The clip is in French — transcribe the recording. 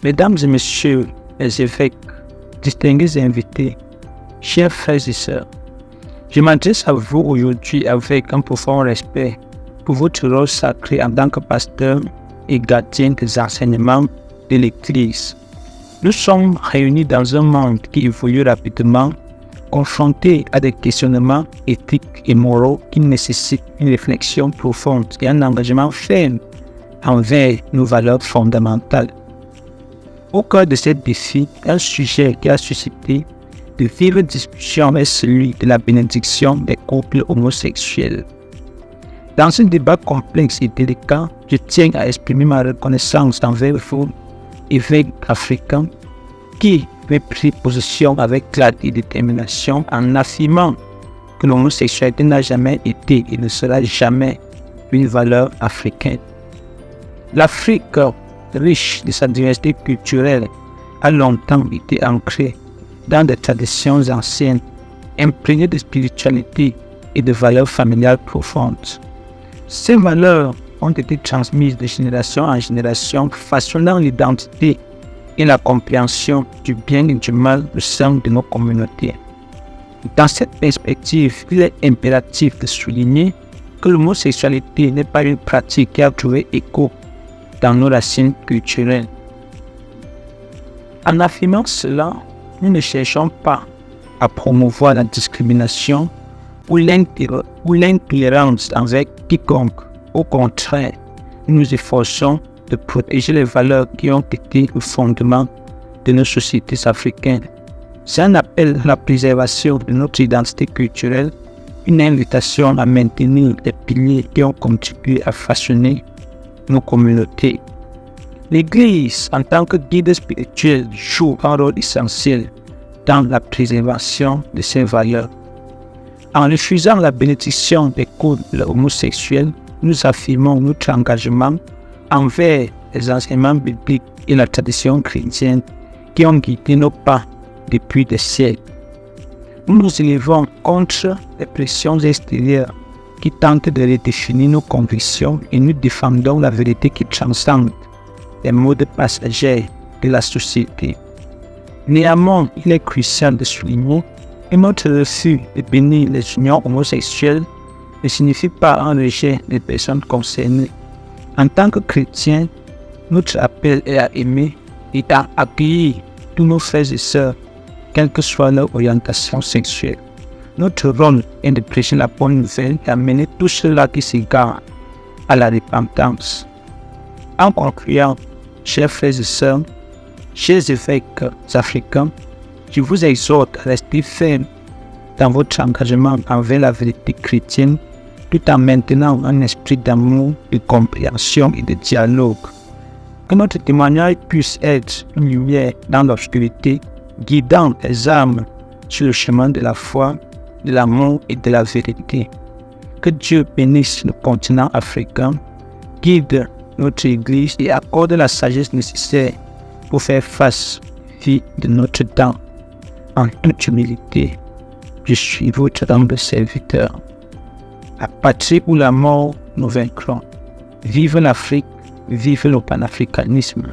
Mesdames et messieurs les évêques, distingués invités, chers frères et sœurs, je m'adresse à vous aujourd'hui avec un profond respect pour votre rôle sacré en tant que pasteur et gardien des enseignements de l'Église. Nous sommes réunis dans un monde qui évolue rapidement, confrontés à des questionnements éthiques et moraux qui nécessitent une réflexion profonde et un engagement ferme envers nos valeurs fondamentales. Au cœur de ce défi, un sujet qui a suscité de vives discussions est celui de la bénédiction des couples homosexuels. Dans ce débat complexe et délicat, je tiens à exprimer ma reconnaissance envers vous, évêques africains, qui avez pris position avec clarté et détermination en affirmant que l'homosexualité n'a jamais été et ne sera jamais une valeur africaine. L'Afrique, riche de sa diversité culturelle, a longtemps été ancrée dans des traditions anciennes, imprégnées de spiritualité et de valeurs familiales profondes. Ces valeurs ont été transmises de génération en génération, façonnant l'identité et la compréhension du bien et du mal au sein de nos communautés. Dans cette perspective, il est impératif de souligner que l'homosexualité n'est pas une pratique qui a trouvé écho dans nos racines culturelles. En affirmant cela, nous ne cherchons pas à promouvoir la discrimination ou l'intolérance envers quiconque. Au contraire, nous nous efforçons de protéger les valeurs qui ont été le fondement de nos sociétés africaines. C'est un appel à la préservation de notre identité culturelle, une invitation à maintenir les piliers qui ont contribué à façonner nos communautés. L'Église, en tant que guide spirituel, joue un rôle essentiel dans la préservation de ces valeurs. En refusant la bénédiction des couples homosexuels, nous affirmons notre engagement envers les enseignements bibliques et la tradition chrétienne qui ont guidé nos pas depuis des siècles. Nous nous élevons contre les pressions extérieures qui tentent de redéfinir nos convictions et nous défendons la vérité qui transcende les modes passagers de la société. Néanmoins, il est crucial de souligner que notre refus de bénir les unions homosexuelles ne signifie pas un rejet des personnes concernées. En tant que chrétiens, notre appel est à aimer et à accueillir tous nos frères et sœurs, quelle que soit leur orientation sexuelle. Notre rôle est de prêcher la bonne nouvelle et amener tous ceux-là qui s'égarent à la repentance. En concluant, chers frères et sœurs, chers évêques africains, je vous exhorte à rester ferme dans votre engagement envers la vérité chrétienne, tout en maintenant un esprit d'amour, de compréhension et de dialogue. Que notre témoignage puisse être une lumière dans l'obscurité, guidant les âmes sur le chemin de la foi, de l'amour et de la vérité. Que Dieu bénisse le continent africain, guide notre Église et accorde la sagesse nécessaire pour faire face aux défis de notre temps. En toute humilité, je suis votre humble serviteur. La patrie ou la mort, nous vaincrons. Vive l'Afrique, vive le panafricanisme.